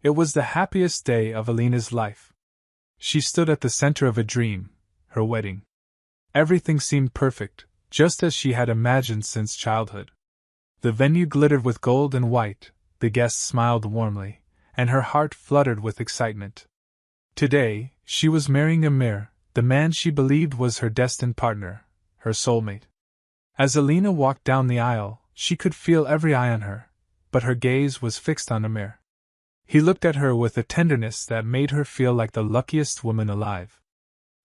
It was the happiest day of Alina's life. She stood at the center of a dream, her wedding. Everything seemed perfect, just as she had imagined since childhood. The venue glittered with gold and white, the guests smiled warmly, and her heart fluttered with excitement. Today, she was marrying Amir, the man she believed was her destined partner, her soulmate. As Alina walked down the aisle, she could feel every eye on her, but her gaze was fixed on Amir. He looked at her with a tenderness that made her feel like the luckiest woman alive.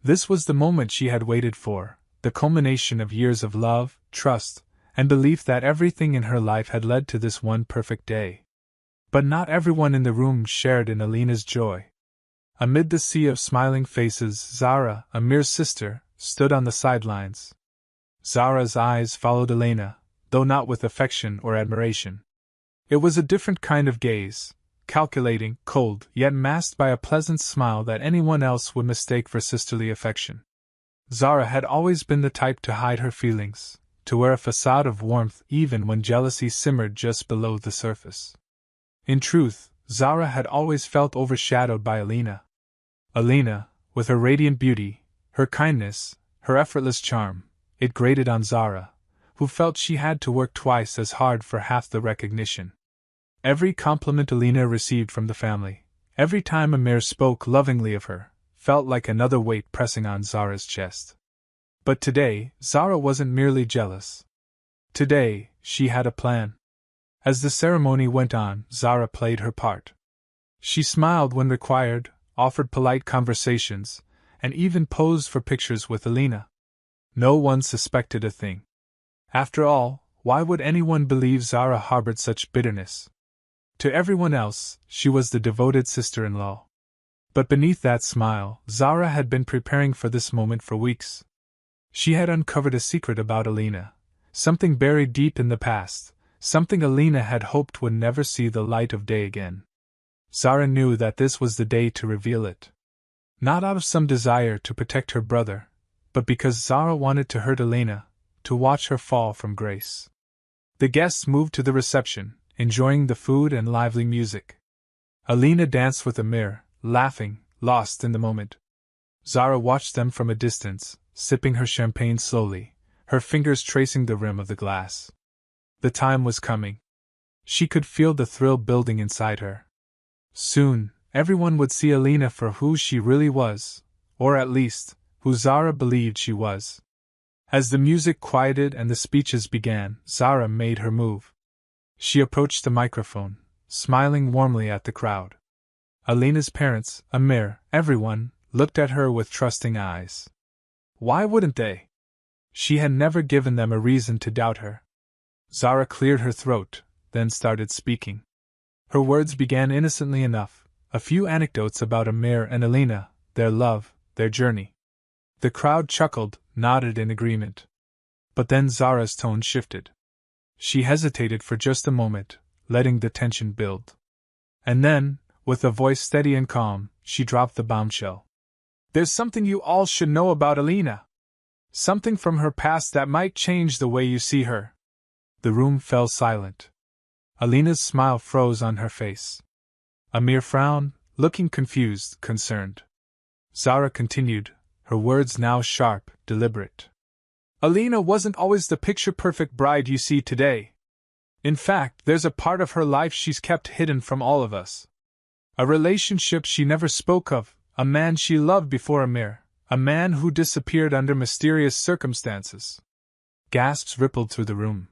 This was the moment she had waited for, the culmination of years of love, trust, and belief that everything in her life had led to this one perfect day. But not everyone in the room shared in Alina's joy. Amid the sea of smiling faces, Zara, Amir's sister, stood on the sidelines. Zara's eyes followed Alina, though not with affection or admiration. It was a different kind of gaze, calculating, cold, yet masked by a pleasant smile that anyone else would mistake for sisterly affection. Zara had always been the type to hide her feelings, to wear a facade of warmth even when jealousy simmered just below the surface. In truth, Zara had always felt overshadowed by Alina. Alina, with her radiant beauty, her kindness, her effortless charm, it grated on Zara, who felt she had to work twice as hard for half the recognition. Every compliment Alina received from the family, every time Amir spoke lovingly of her, felt like another weight pressing on Zara's chest. But today, Zara wasn't merely jealous. Today, she had a plan. As the ceremony went on, Zara played her part. She smiled when required, offered polite conversations, and even posed for pictures with Alina. No one suspected a thing. After all, why would anyone believe Zara harbored such bitterness? To everyone else, she was the devoted sister-in-law. But beneath that smile, Zara had been preparing for this moment for weeks. She had uncovered a secret about Alina, something buried deep in the past, something Alina had hoped would never see the light of day again. Zara knew that this was the day to reveal it. Not out of some desire to protect her brother, but because Zara wanted to hurt Alina, to watch her fall from grace. The guests moved to the reception, enjoying the food and lively music. Alina danced with Amir, laughing, lost in the moment. Zara watched them from a distance, sipping her champagne slowly, her fingers tracing the rim of the glass. The time was coming. She could feel the thrill building inside her. Soon, everyone would see Alina for who she really was, or at least, who Zara believed she was. As the music quieted and the speeches began, Zara made her move. She approached the microphone, smiling warmly at the crowd. Alina's parents, Amir, everyone, looked at her with trusting eyes. Why wouldn't they? She had never given them a reason to doubt her. Zara cleared her throat, then started speaking. Her words began innocently enough, a few anecdotes about Amir and Alina, their love, their journey. The crowd chuckled, nodded in agreement. But then Zara's tone shifted. She hesitated for just a moment, letting the tension build. And then, with a voice steady and calm, she dropped the bombshell. There's something you all should know about Alina. Something from her past that might change the way you see her. The room fell silent. Alina's smile froze on her face. Amir frowned, looking confused, concerned. Zara continued, her words now sharp, deliberate. Alina wasn't always the picture-perfect bride you see today. In fact, there's a part of her life she's kept hidden from all of us. A relationship she never spoke of, a man she loved before Amir, a man who disappeared under mysterious circumstances. Gasps rippled through the room.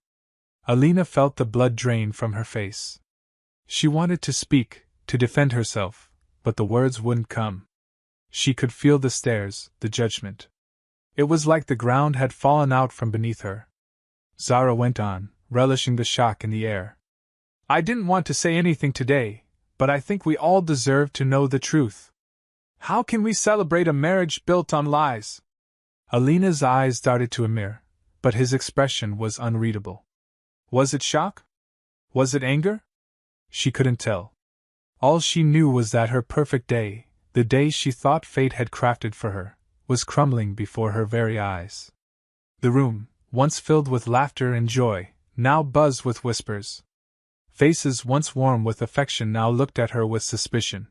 Alina felt the blood drain from her face. She wanted to speak, to defend herself, but the words wouldn't come. She could feel the stares, the judgment. It was like the ground had fallen out from beneath her. Zara went on, relishing the shock in the air. I didn't want to say anything today, but I think we all deserve to know the truth. How can we celebrate a marriage built on lies? Alina's eyes darted to Amir, but his expression was unreadable. Was it shock? Was it anger? She couldn't tell. All she knew was that her perfect day, the day she thought fate had crafted for her, was crumbling before her very eyes. The room, once filled with laughter and joy, now buzzed with whispers. Faces once warm with affection now looked at her with suspicion.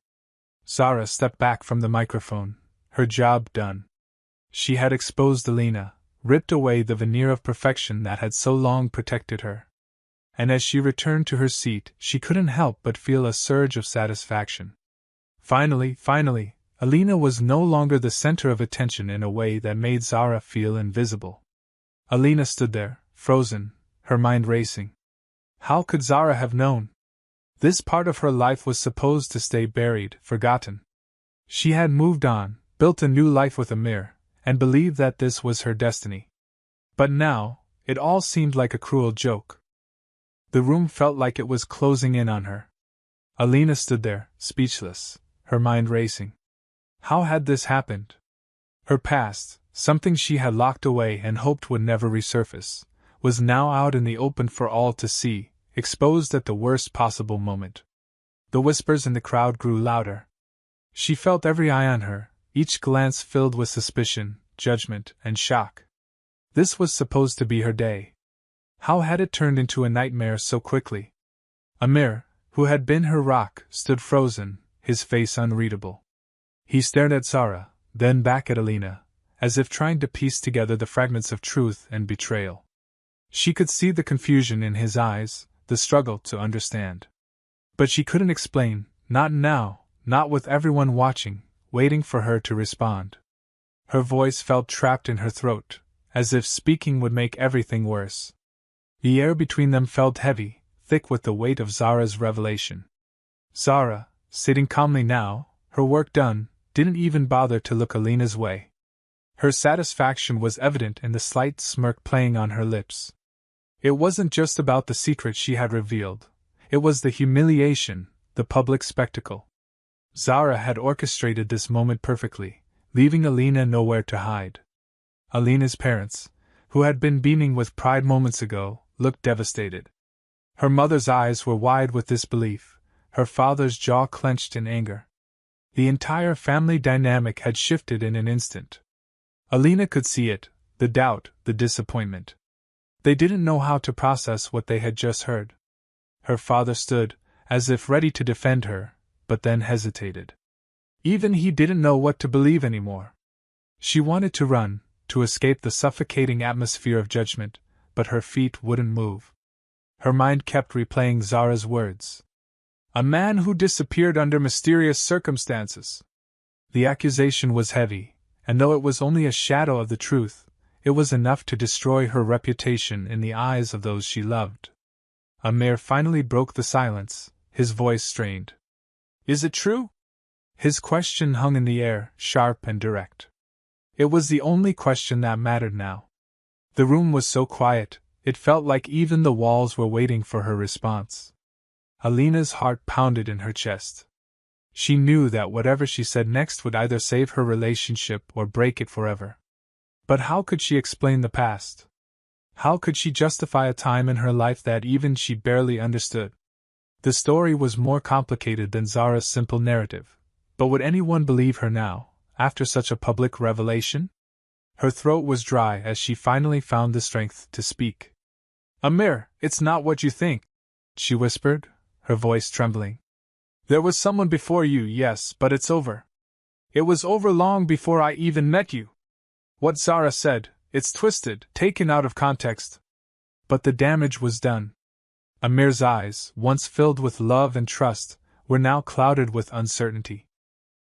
Zara stepped back from the microphone, her job done. She had exposed Alina, ripped away the veneer of perfection that had so long protected her. And as she returned to her seat, she couldn't help but feel a surge of satisfaction. Finally, Alina was no longer the center of attention in a way that made Zara feel invisible. Alina stood there, frozen, her mind racing. How could Zara have known? This part of her life was supposed to stay buried, forgotten. She had moved on, built a new life with Amir, and believed that this was her destiny. But now, it all seemed like a cruel joke. The room felt like it was closing in on her. Alina stood there, speechless, her mind racing. How had this happened? Her past, something she had locked away and hoped would never resurface, was now out in the open for all to see, exposed at the worst possible moment. The whispers in the crowd grew louder. She felt every eye on her, each glance filled with suspicion, judgment, and shock. This was supposed to be her day. How had it turned into a nightmare so quickly? Amir, who had been her rock, stood frozen, his face unreadable. He stared at Zara, then back at Alina, as if trying to piece together the fragments of truth and betrayal. She could see the confusion in his eyes, the struggle to understand. But she couldn't explain, not now, not with everyone watching, waiting for her to respond. Her voice felt trapped in her throat, as if speaking would make everything worse. The air between them felt heavy, thick with the weight of Zara's revelation. Zara, sitting calmly now, her work done, didn't even bother to look Alina's way. Her satisfaction was evident in the slight smirk playing on her lips. It wasn't just about the secret she had revealed. It was the humiliation, the public spectacle. Zara had orchestrated this moment perfectly, leaving Alina nowhere to hide. Alina's parents, who had been beaming with pride moments ago, looked devastated. Her mother's eyes were wide with disbelief, her father's jaw clenched in anger. The entire family dynamic had shifted in an instant. Alina could see it, the doubt, the disappointment. They didn't know how to process what they had just heard. Her father stood, as if ready to defend her, but then hesitated. Even he didn't know what to believe anymore. She wanted to run, to escape the suffocating atmosphere of judgment, but her feet wouldn't move. Her mind kept replaying Zara's words. A man who disappeared under mysterious circumstances. The accusation was heavy, and though it was only a shadow of the truth, it was enough to destroy her reputation in the eyes of those she loved. Amir finally broke the silence, his voice strained. Is it true? His question hung in the air, sharp and direct. It was the only question that mattered now. The room was so quiet, it felt like even the walls were waiting for her response. Alina's heart pounded in her chest. She knew that whatever she said next would either save her relationship or break it forever. But how could she explain the past? How could she justify a time in her life that even she barely understood? The story was more complicated than Zara's simple narrative, but would anyone believe her now, after such a public revelation? Her throat was dry as she finally found the strength to speak. Amir, it's not what you think, she whispered, her voice trembling. There was someone before you, yes, but it's over. It was over long before I even met you. What Zara said, it's twisted, taken out of context. But the damage was done. Amir's eyes, once filled with love and trust, were now clouded with uncertainty.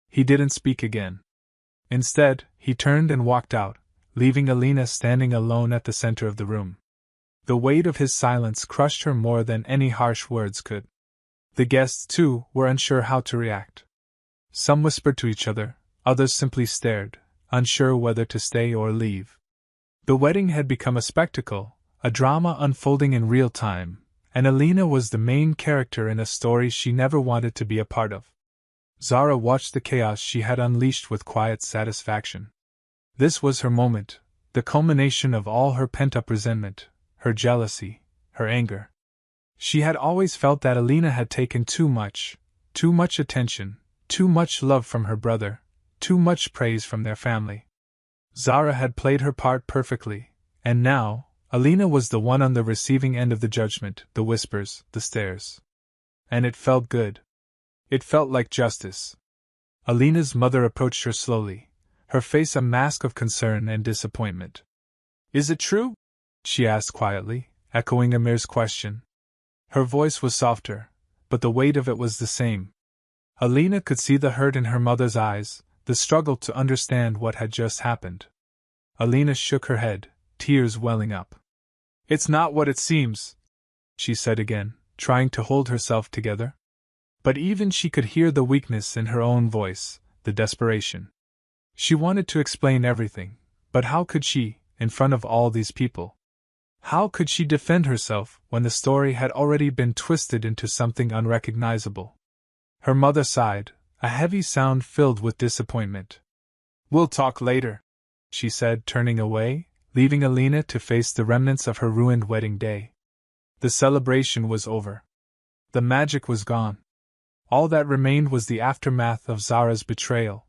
He didn't speak again. Instead, he turned and walked out, leaving Alina standing alone at the center of the room. The weight of his silence crushed her more than any harsh words could. The guests, too, were unsure how to react. Some whispered to each other, others simply stared, unsure whether to stay or leave. The wedding had become a spectacle, a drama unfolding in real time, and Alina was the main character in a story she never wanted to be a part of. Zara watched the chaos she had unleashed with quiet satisfaction. This was her moment, the culmination of all her pent-up resentment, her jealousy, her anger. She had always felt that Alina had taken too much attention, too much love from her brother, too much praise from their family. Zara had played her part perfectly, and now, Alina was the one on the receiving end of the judgment, the whispers, the stares. And it felt good. It felt like justice. Alina's mother approached her slowly, her face a mask of concern and disappointment. Is it true? She asked quietly, echoing Amir's question. Her voice was softer, but the weight of it was the same. Alina could see the hurt in her mother's eyes, the struggle to understand what had just happened. Alina shook her head, tears welling up. It's not what it seems, she said again, trying to hold herself together. But even she could hear the weakness in her own voice, the desperation. She wanted to explain everything, but how could she, in front of all these people? How could she defend herself when the story had already been twisted into something unrecognizable? Her mother sighed, a heavy sound filled with disappointment. We'll talk later, she said, turning away, leaving Alina to face the remnants of her ruined wedding day. The celebration was over. The magic was gone. All that remained was the aftermath of Zara's betrayal.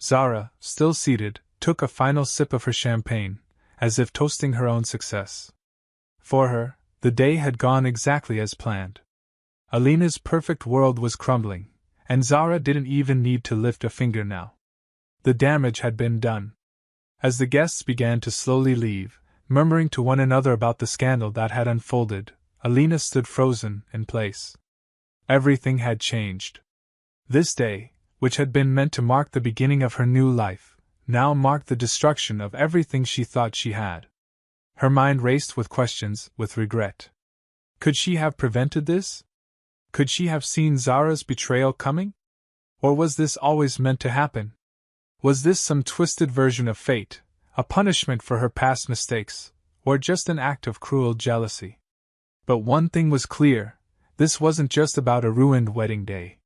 Zara, still seated, took a final sip of her champagne, as if toasting her own success. For her, the day had gone exactly as planned. Alina's perfect world was crumbling, and Zara didn't even need to lift a finger now. The damage had been done. As the guests began to slowly leave, murmuring to one another about the scandal that had unfolded, Alina stood frozen in place. Everything had changed. This day, which had been meant to mark the beginning of her new life, now marked the destruction of everything she thought she had. Her mind raced with questions, with regret. Could she have prevented this? Could she have seen Zara's betrayal coming? Or was this always meant to happen? Was this some twisted version of fate, a punishment for her past mistakes, or just an act of cruel jealousy? But one thing was clear. This wasn't just about a ruined wedding day.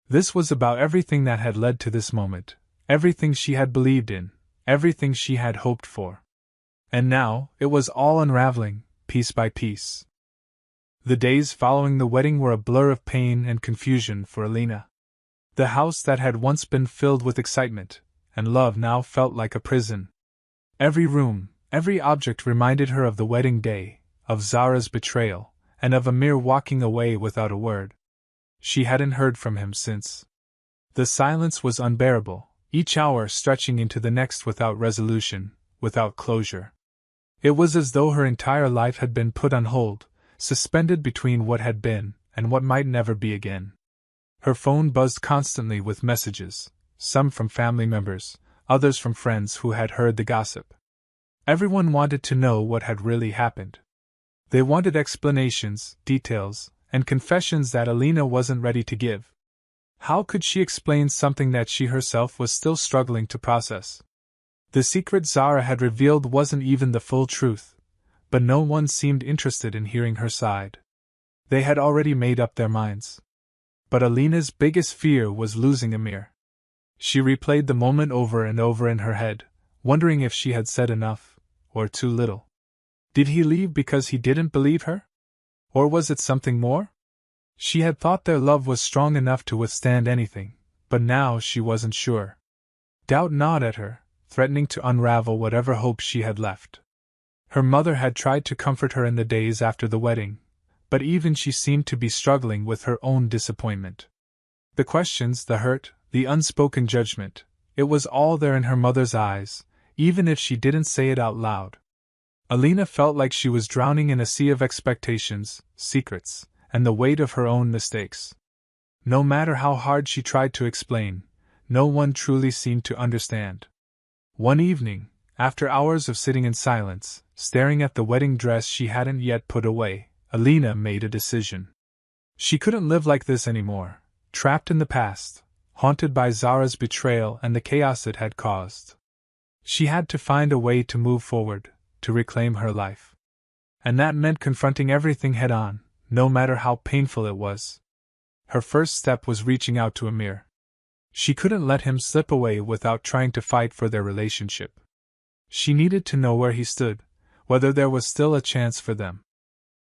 This was about everything that had led to this moment, everything she had believed in, everything she had hoped for. And now, it was all unraveling, piece by piece. The days following the wedding were a blur of pain and confusion for Alina. The house that had once been filled with excitement and love now felt like a prison. Every room, every object reminded her of the wedding day, of Zara's betrayal, and of Amir walking away without a word. She hadn't heard from him since. The silence was unbearable, each hour stretching into the next without resolution, without closure. It was as though her entire life had been put on hold, suspended between what had been and what might never be again. Her phone buzzed constantly with messages, some from family members, others from friends who had heard the gossip. Everyone wanted to know what had really happened. They wanted explanations, details, and confessions that Alina wasn't ready to give. How could she explain something that she herself was still struggling to process? The secret Zara had revealed wasn't even the full truth, but no one seemed interested in hearing her side. They had already made up their minds. But Alina's biggest fear was losing Amir. She replayed the moment over and over in her head, wondering if she had said enough, or too little. Did he leave because he didn't believe her? Or was it something more? She had thought their love was strong enough to withstand anything, but now she wasn't sure. Doubt gnawed at her, threatening to unravel whatever hope she had left. Her mother had tried to comfort her in the days after the wedding, but even she seemed to be struggling with her own disappointment. The questions, the hurt, the unspoken judgment, it was all there in her mother's eyes, even if she didn't say it out loud. Alina felt like she was drowning in a sea of expectations, secrets, and the weight of her own mistakes. No matter how hard she tried to explain, no one truly seemed to understand. One evening, after hours of sitting in silence, staring at the wedding dress she hadn't yet put away, Alina made a decision. She couldn't live like this anymore, trapped in the past, haunted by Zara's betrayal and the chaos it had caused. She had to find a way to move forward, to reclaim her life. And that meant confronting everything head-on, no matter how painful it was. Her first step was reaching out to Amir. She couldn't let him slip away without trying to fight for their relationship. She needed to know where he stood, whether there was still a chance for them.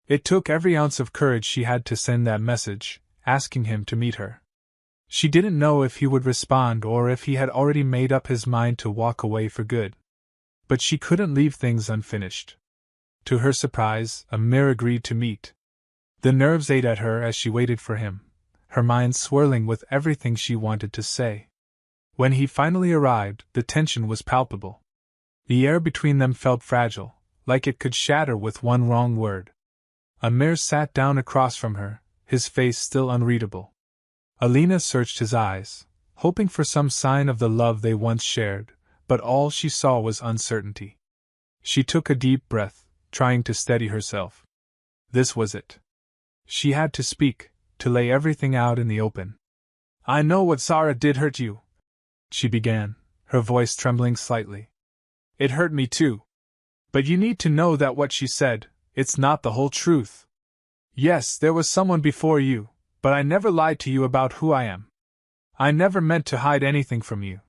It took every ounce of courage she had to send that message, asking him to meet her. She didn't know if he would respond or if he had already made up his mind to walk away for good. But she couldn't leave things unfinished. To her surprise, Amir agreed to meet. The nerves ate at her as she waited for him, her mind swirling with everything she wanted to say. When he finally arrived, the tension was palpable. The air between them felt fragile, like it could shatter with one wrong word. Amir sat down across from her, his face still unreadable. Alina searched his eyes, hoping for some sign of the love they once shared, but all she saw was uncertainty. She took a deep breath, trying to steady herself. This was it. She had to speak, to lay everything out in the open. I know what Zara did hurt you, she began, her voice trembling slightly. It hurt me too. But you need to know that what she said, it's not the whole truth. Yes, there was someone before you, but I never lied to you about who I am. I never meant to hide anything from you.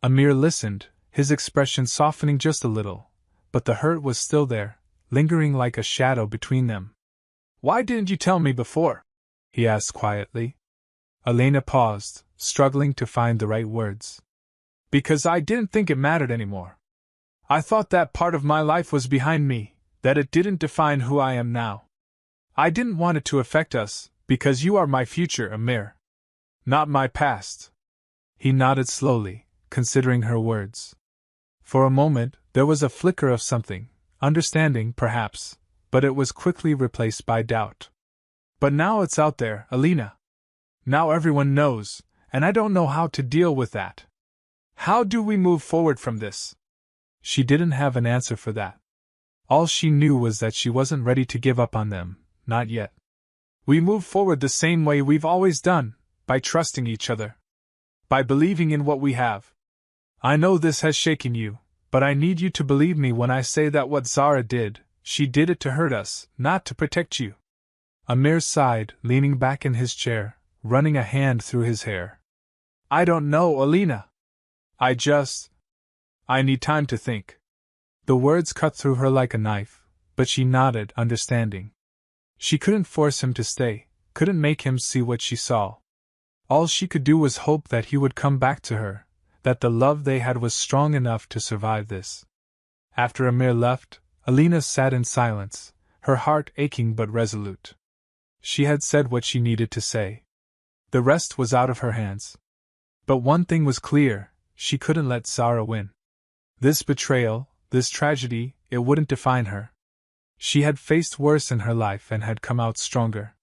Amir listened, his expression softening just a little, but the hurt was still there, lingering like a shadow between them. Why didn't you tell me before? He asked quietly. Elena paused, struggling to find the right words. Because I didn't think it mattered anymore. I thought that part of my life was behind me, that it didn't define who I am now. I didn't want it to affect us, because you are my future, Amir. Not my past. He nodded slowly, considering her words. For a moment, there was a flicker of something, understanding, perhaps, but it was quickly replaced by doubt. But now it's out there, Alina. Now everyone knows, and I don't know how to deal with that. How do we move forward from this? She didn't have an answer for that. All she knew was that she wasn't ready to give up on them, not yet. We move forward the same way we've always done, by trusting each other. By believing in what we have. I know this has shaken you, but I need you to believe me when I say that what Zara did, she did it to hurt us, not to protect you. Amir sighed, leaning back in his chair, running a hand through his hair. I don't know, Alina. I need time to think. The words cut through her like a knife, but she nodded, understanding. She couldn't force him to stay, couldn't make him see what she saw. All she could do was hope that he would come back to her, that the love they had was strong enough to survive this. After Amir left, Alina sat in silence, her heart aching but resolute. She had said what she needed to say. The rest was out of her hands. But one thing was clear, she couldn't let Zara win. This betrayal, this tragedy, it wouldn't define her. She had faced worse in her life and had come out stronger.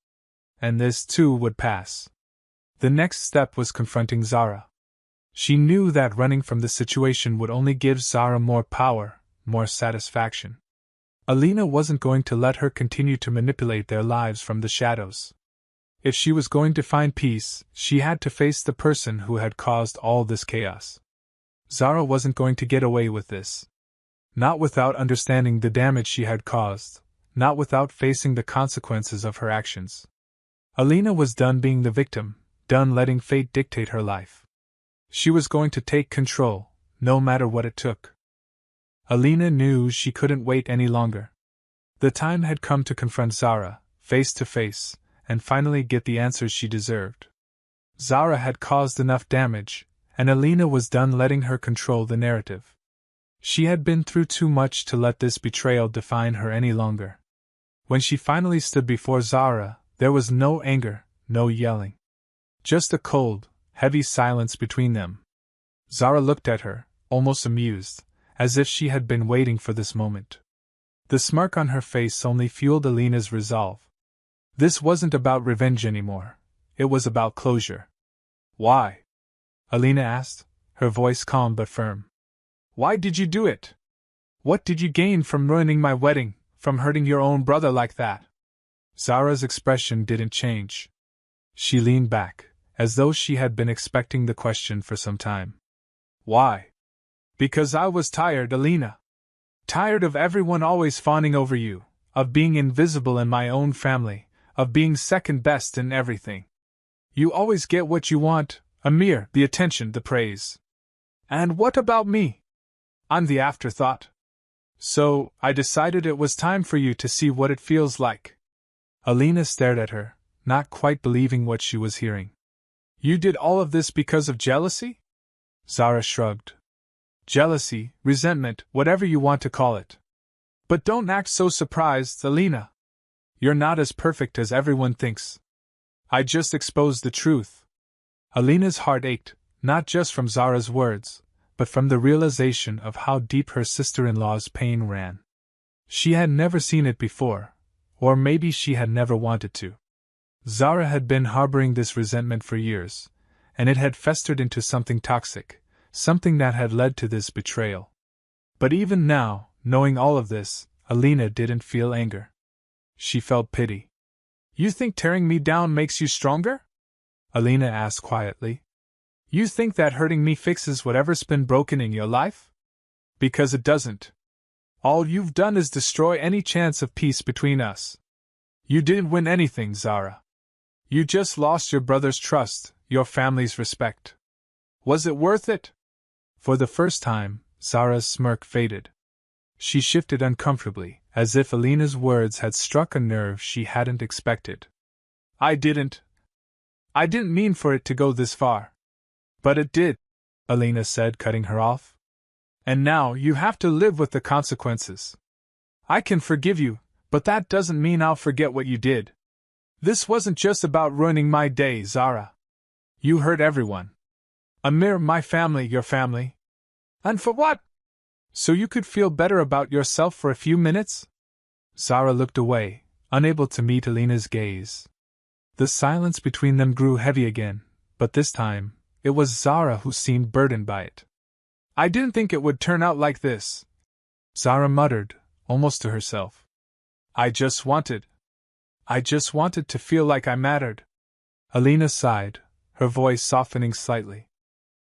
And this too would pass. The next step was confronting Zara. She knew that running from the situation would only give Zara more power, more satisfaction. Alina wasn't going to let her continue to manipulate their lives from the shadows. If she was going to find peace, she had to face the person who had caused all this chaos. Zara wasn't going to get away with this. Not without understanding the damage she had caused, not without facing the consequences of her actions. Alina was done being the victim, done letting fate dictate her life. She was going to take control, no matter what it took. Alina knew she couldn't wait any longer. The time had come to confront Zara, face to face, and finally get the answers she deserved. Zara had caused enough damage, and Alina was done letting her control the narrative. She had been through too much to let this betrayal define her any longer. When she finally stood before Zara, there was no anger, no yelling. Just a cold, heavy silence between them. Zara looked at her, almost amused, as if she had been waiting for this moment. The smirk on her face only fueled Alina's resolve. This wasn't about revenge anymore. It was about closure. Why? Alina asked, her voice calm but firm. Why did you do it? What did you gain from ruining my wedding, from hurting your own brother like that? Zara's expression didn't change. She leaned back, as though she had been expecting the question for some time. Why? Because I was tired, Alina. Tired of everyone always fawning over you, of being invisible in my own family, of being second best in everything. You always get what you want, Amir, the attention, the praise. And what about me? I'm the afterthought. So, I decided it was time for you to see what it feels like. Alina stared at her, not quite believing what she was hearing. You did all of this because of jealousy? Zara shrugged. Jealousy, resentment, whatever you want to call it. But don't act so surprised, Alina. You're not as perfect as everyone thinks. I just exposed the truth. Alina's heart ached, not just from Zara's words, but from the realization of how deep her sister-in-law's pain ran. She had never seen it before, or maybe she had never wanted to. Zara had been harboring this resentment for years, and it had festered into something toxic, something that had led to this betrayal. But even now, knowing all of this, Alina didn't feel anger. She felt pity. You think tearing me down makes you stronger? Alina asked quietly. You think that hurting me fixes whatever's been broken in your life? Because it doesn't. All you've done is destroy any chance of peace between us. You didn't win anything, Zara. You just lost your brother's trust, your family's respect. Was it worth it? For the first time, Zara's smirk faded. She shifted uncomfortably, as if Alina's words had struck a nerve she hadn't expected. I didn't mean for it to go this far. But it did, Alina said, cutting her off. And now you have to live with the consequences. I can forgive you, but that doesn't mean I'll forget what you did. This wasn't just about ruining my day, Zara. You hurt everyone. Amir, my family, your family. And for what? So you could feel better about yourself for a few minutes? Zara looked away, unable to meet Alina's gaze. The silence between them grew heavy again, but this time, it was Zara who seemed burdened by it. I didn't think it would turn out like this, Zara muttered, almost to herself. I just wanted to feel like I mattered. Alina sighed, her voice softening slightly.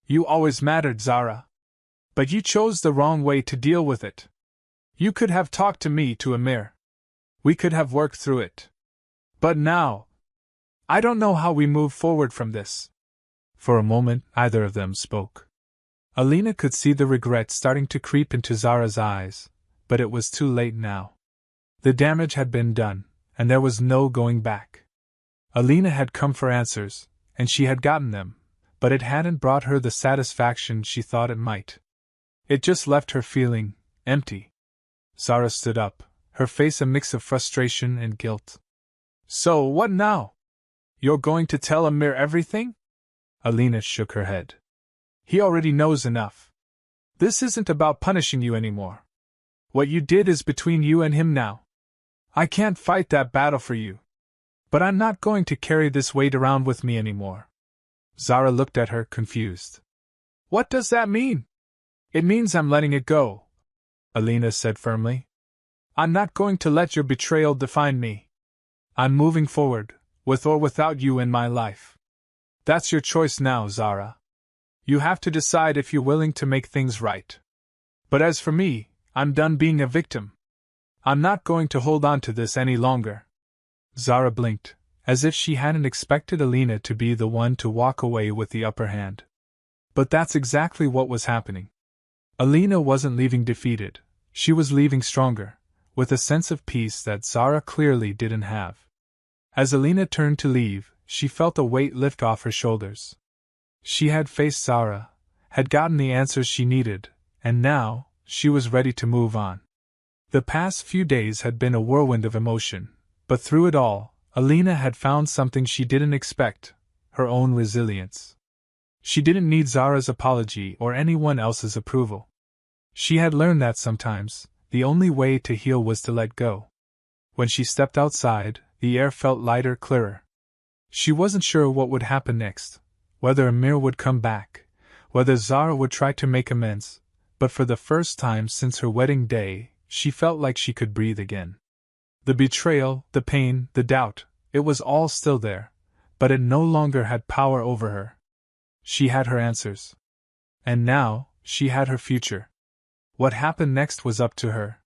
You always mattered, Zara. But you chose the wrong way to deal with it. You could have talked to me, to Amir. We could have worked through it. But now, I don't know how we move forward from this. For a moment, neither of them spoke. Alina could see the regret starting to creep into Zara's eyes, but it was too late now. The damage had been done, and there was no going back. Alina had come for answers, and she had gotten them, but it hadn't brought her the satisfaction she thought it might. It just left her feeling empty. Zara stood up, her face a mix of frustration and guilt. So what now? You're going to tell Amir everything? Alina shook her head. He already knows enough. This isn't about punishing you anymore. What you did is between you and him now. I can't fight that battle for you. But I'm not going to carry this weight around with me anymore. Zara looked at her, confused. What does that mean? It means I'm letting it go, Alina said firmly. I'm not going to let your betrayal define me. I'm moving forward, with or without you in my life. That's your choice now, Zara. You have to decide if you're willing to make things right. But as for me, I'm done being a victim. I'm not going to hold on to this any longer. Zara blinked, as if she hadn't expected Alina to be the one to walk away with the upper hand. But that's exactly what was happening. Alina wasn't leaving defeated, she was leaving stronger, with a sense of peace that Zara clearly didn't have. As Alina turned to leave, she felt a weight lift off her shoulders. She had faced Zara, had gotten the answers she needed, and now, she was ready to move on. The past few days had been a whirlwind of emotion, but through it all, Alina had found something she didn't expect, her own resilience. She didn't need Zara's apology or anyone else's approval. She had learned that sometimes, the only way to heal was to let go. When she stepped outside, the air felt lighter, clearer. She wasn't sure what would happen next, whether Amir would come back, whether Zara would try to make amends, but for the first time since her wedding day, she felt like she could breathe again. The betrayal, the pain, the doubt, it was all still there, but it no longer had power over her. She had her answers. And now, she had her future. What happened next was up to her.